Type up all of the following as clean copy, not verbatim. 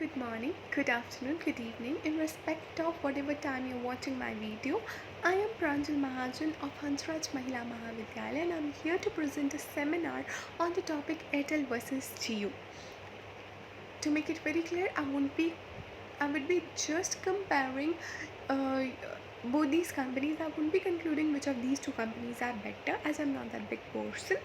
Good morning, good afternoon, good evening, in respect of whatever time you're watching my video. I am Pranjal Mahajan of Hansraj Mahila Mahavidyalaya and I'm here to present a seminar on the topic Airtel versus Jio. To make it very clear, I would be just comparing uh, both these companies. I won't be concluding which of these two companies are better, as I'm not that big person.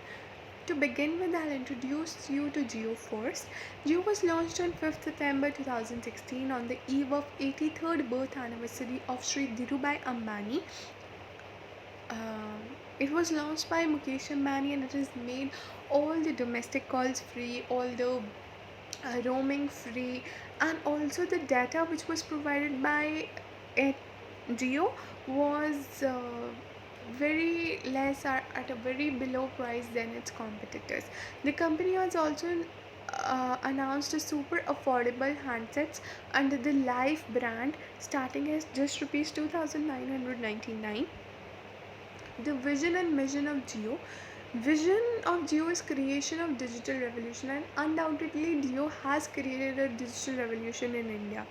To begin with, I'll introduce you to Jio first. Jio was launched on 5th September 2016 on the eve of 83rd birth anniversary of Sri Dhirubhai Ambani. It was launched by Mukesh Ambani and it has made all the domestic calls free, all the roaming free, and also the data which was provided by Jio was very less or at a very below price than its competitors. The company has also announced a super affordable handsets under the Life brand starting as just rupees 2999. The vision and mission of Jio. Vision of Jio is creation of digital revolution, and undoubtedly Jio has created a digital revolution in India.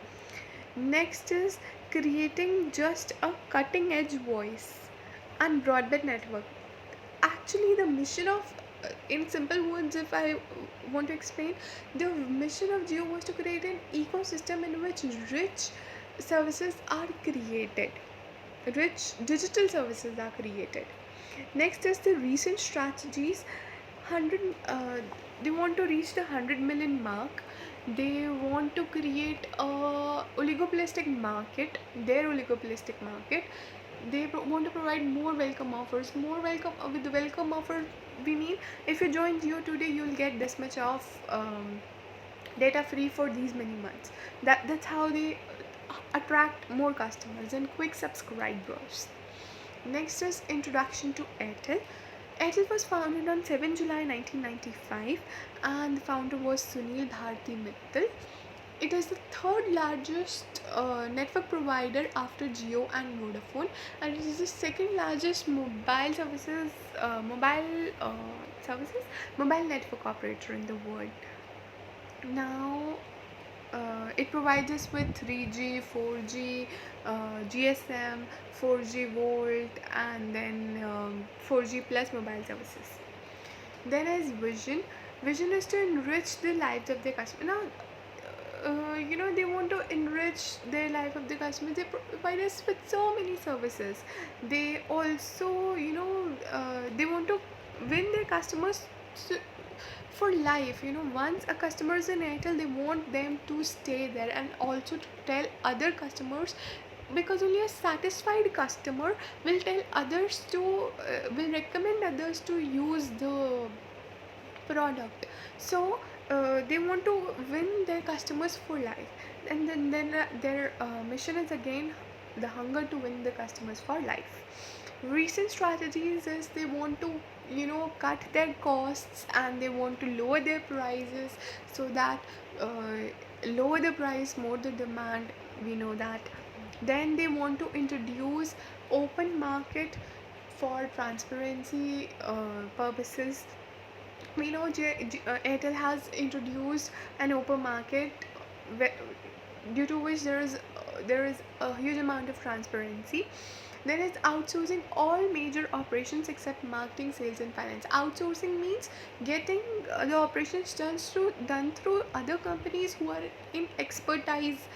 Next is creating just a cutting edge voice and broadband network. Actually, the mission of, in simple words, if I want to explain, the mission of Jio was to create an ecosystem in which rich services are created, rich digital services are created. Next is the recent strategies. 100 they want to reach the 100 million mark. They want to create a oligopolistic market, their oligopolistic market. They want to provide more welcome offers. More welcome, with the welcome offer we mean, if you join Jio today you'll get this much of data free for these many months. That's how they attract more customers and quick subscribers. Next is introduction to Airtel. Airtel was founded on 7 July 1995 and the founder was Sunil Bharti Mittal. It is the third largest network provider after Jio and Vodafone, and it is the second largest mobile network operator in the world. Now, it provides us with 3G, 4G, GSM, 4G Volt, and then 4G plus mobile services. Then is vision. Vision is to enrich the lives of their customers. Now, they want to enrich their life of the customers. They provide us with so many services. They also, they want to win their customers for life. Once a customer is in Airtel, they want them to stay there and also to tell other customers, because only a satisfied customer will tell others to will recommend others to use the product. So they want to win their customers for life, and then their mission is again the hunger to win the customers for life. Recent strategies is they want to cut their costs and they want to lower their prices, so that lower the price, more the demand, we know that. Then they want to introduce open market for transparency purposes. We know Airtel has introduced an open market, due to which there is a huge amount of transparency. Then it's outsourcing all major operations except marketing, sales, and finance. Outsourcing means getting the operations done through other companies who are in expertise.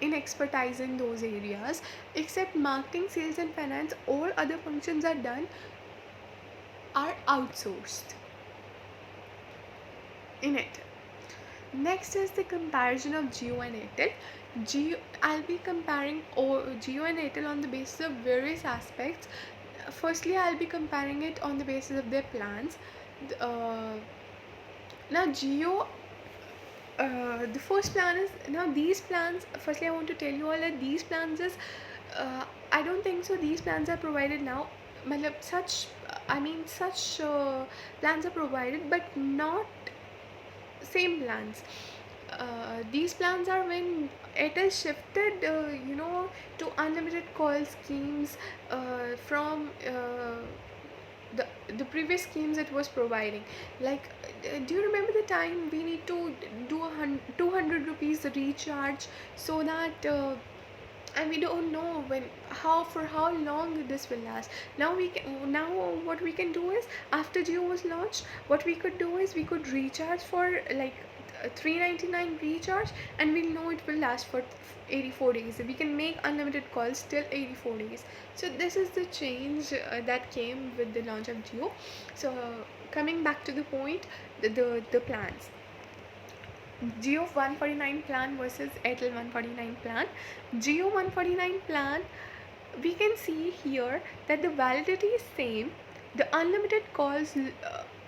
In expertise in those areas, except marketing, sales, and finance, all other functions are outsourced in it. Next is the comparison of Jio and Airtel. I'll be comparing Jio and Airtel on the basis of various aspects. Firstly, I'll be comparing it on the basis of their plans. Uh, Now, Jio, the first plan is, now these plans. Firstly, I want to tell you all that these plans is, I don't think so. These plans are provided now. Such plans are provided, but not same plans. These plans are when Airtel shifted, to unlimited call schemes from the the previous schemes it was providing. Like, do you remember the time we need to do 200 rupees recharge, so that and we don't know when, how, for how long this will last. Now what we can do is, after Jio was launched, what we could do is we could recharge for like 399 recharge, and we'll know it will last for 84 days. We can make unlimited calls till 84 days. So this is the change that came with the launch of Jio. So coming back to the point, the plans. Jio 149 plan versus Airtel 149 plan. Jio 149 plan, we can see here that the validity is same, the unlimited calls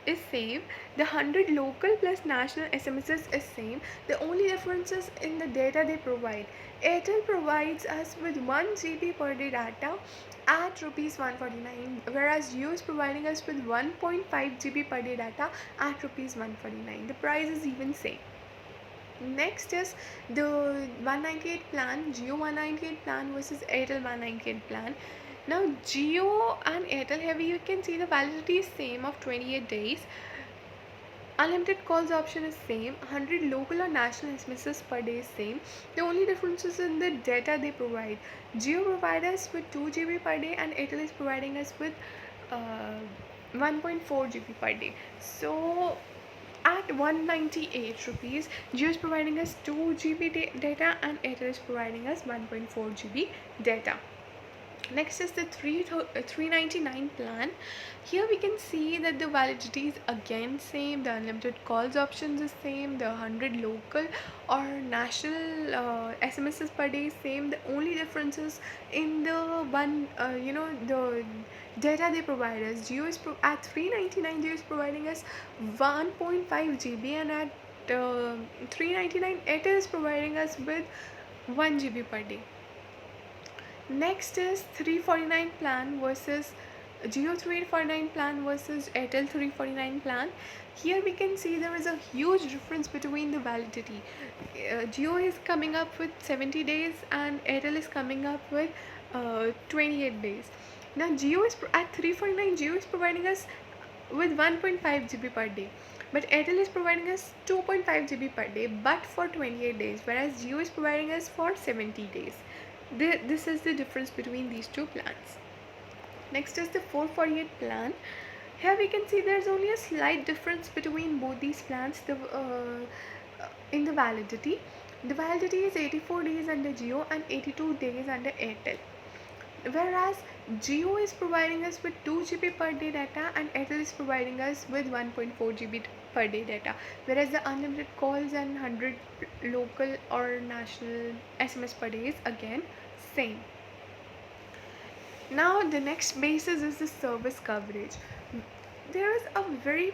is same, the 100 local plus national SMSs is same. The only difference is in the data they provide. Airtel provides us with 1 GB per day data at rupees 149, whereas Jio is providing us with 1.5 GB per day data at rupees 149. The price is even same. Next is the 198 plan, Jio 198 plan versus Airtel 198 plan. Now Jio and Airtel, here you can see the validity is same of 28 days. Unlimited calls option is same. 100 local or national SMSs per day is same. The only difference is in the data they provide. Jio provides us with 2 GB per day, and Airtel is providing us with uh, 1.4 GB per day. So at 198 rupees, Jio is providing us 2 GB data, and Airtel is providing us 1.4 GB data. Next is the 399 plan. Here we can see that the validity is again same, the unlimited calls options is same, the 100 local or national SMSs per day is same. The only difference is in the one the data they provide us. Jio is at 399, Jio is providing us 1.5 GB, and at 399 Airtel is providing us with 1 GB per day. Next is 349 plan versus Jio 349 plan versus Airtel 349 plan. Here we can see there is a huge difference between the validity. Jio is coming up with 70 days, and Airtel is coming up with 28 days. Now Jio is at 349, Jio is providing us with 1.5 GB per day, but Airtel is providing us 2.5 GB per day, but for 28 days, whereas Jio is providing us for 70 days. This is the difference between these two plans. Next is the 448 plan. Here we can see there's only a slight difference between both these plans. In the validity, the validity is 84 days under Jio and 82 days under Airtel, whereas Jio is providing us with 2 GB per day data, and Airtel is providing us with 1.4 GB per day data, whereas the unlimited calls and 100 local or national SMS per day is again same. Now the next basis is the service coverage. There is a very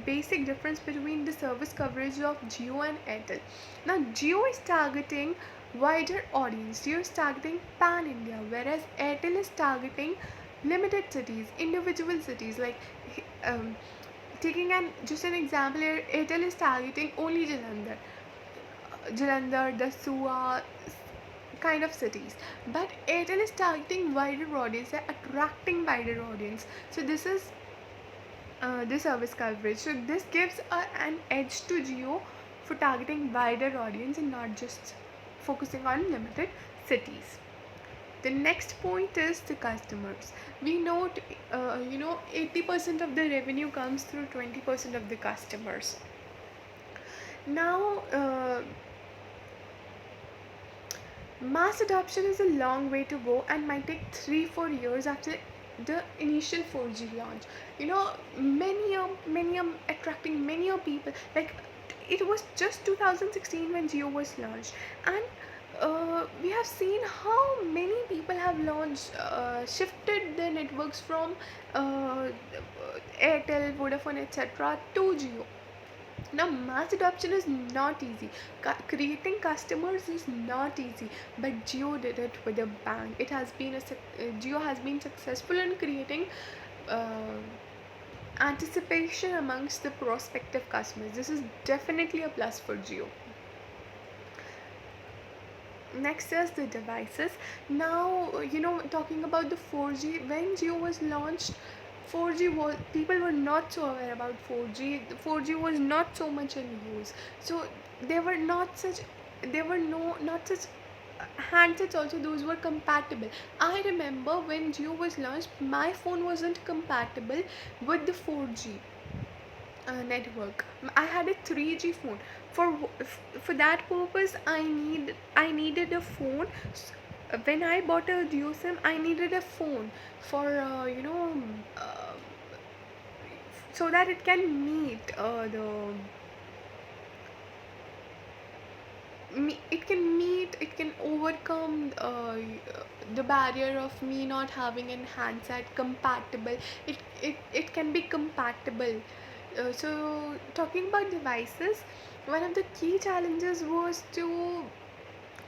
basic difference between the service coverage of Jio and Airtel. Now Jio is targeting wider audience. Jio is targeting pan India, whereas Airtel is targeting limited cities, individual cities. Like taking just an example here, Airtel is targeting only Jalandhar, Dasua kind of cities, but Airtel is targeting wider audience, they're attracting wider audience. So this is the service coverage. So this gives an edge to Jio for targeting wider audience and not just focusing on limited cities. The next point is the customers. We know 80% of the revenue comes through 20% of the customers. Now mass adoption is a long way to go and might take 3-4 years after the initial 4G launch. Many attracting many people. Like, it was just 2016 when Jio was launched, and we have seen how many people have shifted their networks from Airtel, Vodafone, etc. to Jio. Now mass adoption is not easy. Creating customers is not easy, but Jio did it with a bang. Jio has been successful in creating anticipation amongst the prospective customers. This is definitely a plus for Jio. Next is the devices. Now talking about the 4G, when Jio was launched, 4G was, people were not so aware about 4G. 4G was not so much in use. So there were not such, there were no not such handsets also those were compatible. I remember when Jio was launched, my phone wasn't compatible with the 4G network. I had a 3G phone. For for that purpose, I needed a phone. When I bought a Jio SIM, I needed a phone for uh, so that it can meet the it can meet, it can overcome the barrier of me not having an handset compatible. It can be compatible. So talking about devices, one of the key challenges was to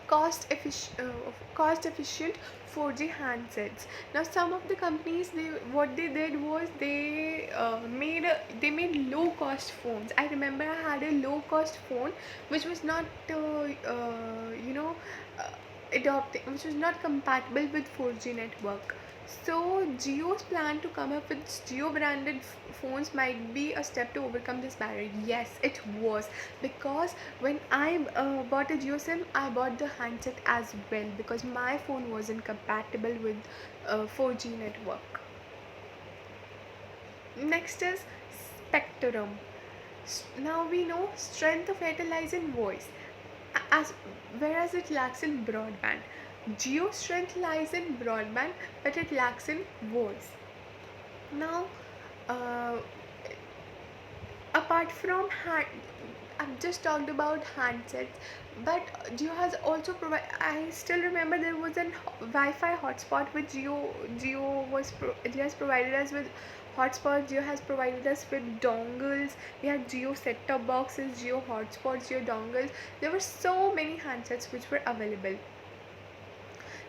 cost efficient 4G handsets. Now some of the companies, they what they did was they made low cost phones. I remember I had a low cost phone which was not you know uh, adopting, which was not compatible with 4G network. So Jio's plan to come up with Jio branded phones might be a step to overcome this barrier. Yes, it was, because when I bought a Jio SIM, I bought the handset as well because my phone wasn't compatible with 4G network. Next is spectrum. Now we know strength of Airtel lies in voice, as whereas it lacks in broadband. Geo strength lies in broadband, but it lacks in voice. Now, uh, apart from I've just talked about handsets, but Jio has also provided. I still remember there was an Wi-Fi hotspot which Jio has provided us with hotspots. Jio has provided us with dongles. We had Jio set-top boxes, Jio hotspots, Jio dongles. There were so many handsets which were available.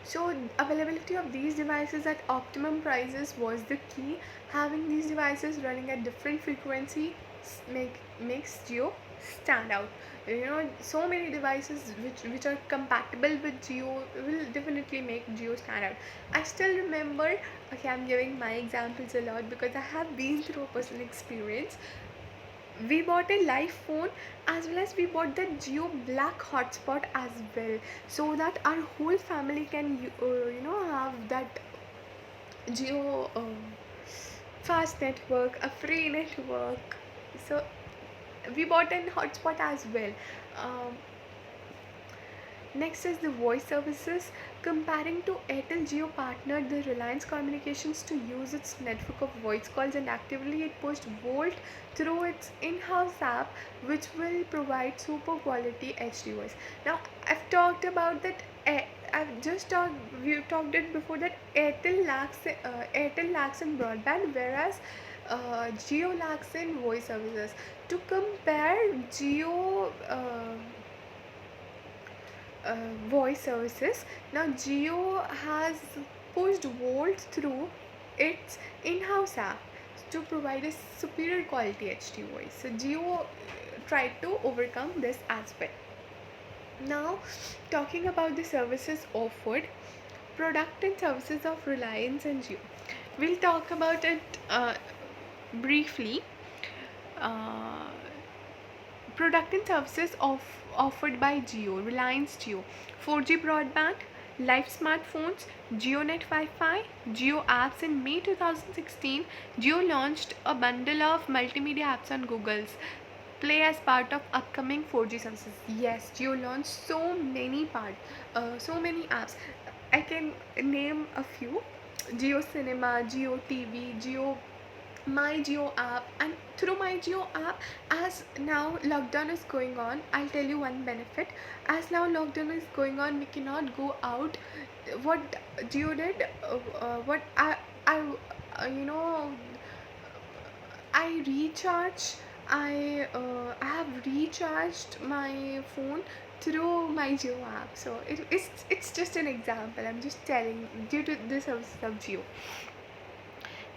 So availability of these devices at optimum prices was the key. Having these devices running at different frequency makes Jio stand out. So many devices which are compatible with Jio will definitely make Jio stand out. I still remember. Okay, I'm giving my examples a lot because I have been through a personal experience. We bought a live phone as well as we bought the Geo Black hotspot as well, so that our whole family can have that Geo fast network, a free network. So we bought an hotspot as well. um, Next is the voice services. Comparing to Airtel, Jio partnered the Reliance Communications to use its network of voice calls, and actively it pushed Volt through its in-house app, which will provide super quality HD voice. Now I've talked about that. I've just talked. We talked it before that Airtel lacks in broadband, whereas Jio lacks in voice services. To compare Jio. Voice services. Now, Jio has pushed Volt through its in-house app to provide a superior quality HD voice. So, Jio tried to overcome this as well. Now, talking about the services offered, product and services of Reliance and Jio. We'll talk about it briefly. Uh, Product and services offered by Jio, Reliance Jio: 4G broadband, live smartphones, JioNet Wi-Fi, Jio apps. In May 2016, Jio launched a bundle of multimedia apps on Google's Play as part of upcoming 4G services. Yes, Jio launched so many apps. I can name a few: Jio Cinema, Jio TV, Jio My Geo app. And through My Geo app, as now lockdown is going on, I'll tell you one benefit. As now lockdown is going on, we cannot go out. What Geo did, what I you know I recharge. I have recharged my phone through my Geo app. So it's just an example. I'm just telling due to the services of Geo.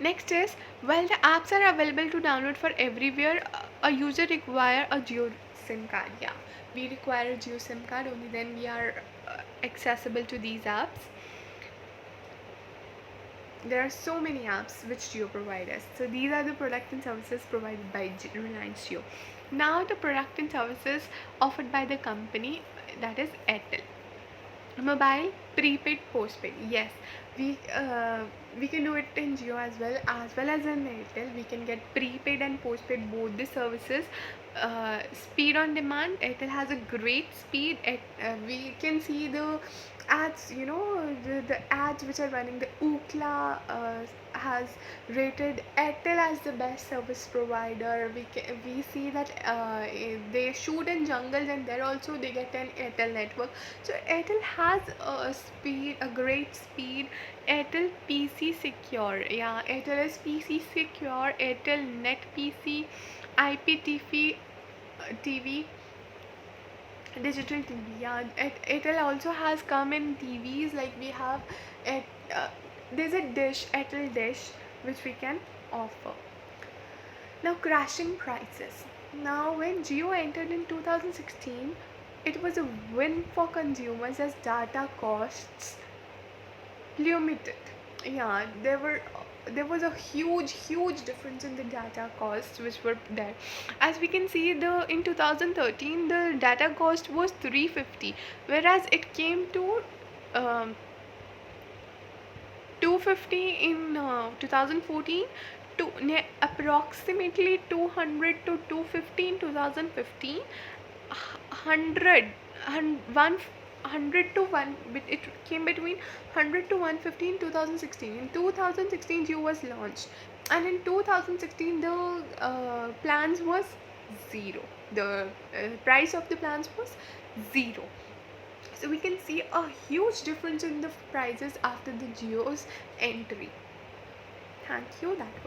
Next is, while the apps are available to download for everywhere, a user require a Jio SIM card. Yeah, we require a Jio SIM card, only then we are accessible to these apps. there are so many apps which Jio provide us. So these are the product and services provided by Reliance Jio. Now the product and services offered by the company, that is Airtel. Mobile, prepaid, postpaid. Yes, we can do it in Jio as well as in Airtel. We can get prepaid and postpaid both the services. Speed on demand. Airtel has a great speed. We can see the ads. The ads which are running. The Ookla has rated Airtel as the best service provider. We see that they shoot in jungles, and there also they get an Airtel network. So Airtel has a great speed. Airtel PC secure. Yeah, Airtel is PC secure. Airtel net PC, IPTV, TV, digital TV. Yeah, Airtel also has come in TVs, like we have it. There's a dish, Airtel dish, which we can offer. Now, crashing prices. Now, when Jio entered in 2016, it was a win for consumers as data costs plummeted. Yeah, there was a huge difference in the data costs which were there. As we can see, the in 2013 the data cost was 350, whereas it came to um, 250 in 2014, to approximately 200 to 250 in 2015, 100 100 to 1, it came between 100 to 150 in 2016. In 2016 Jio was launched, and in 2016 the plans was zero. The price of the plans was zero. So we can see a huge difference in the prices after the Jio's entry. Thank you. That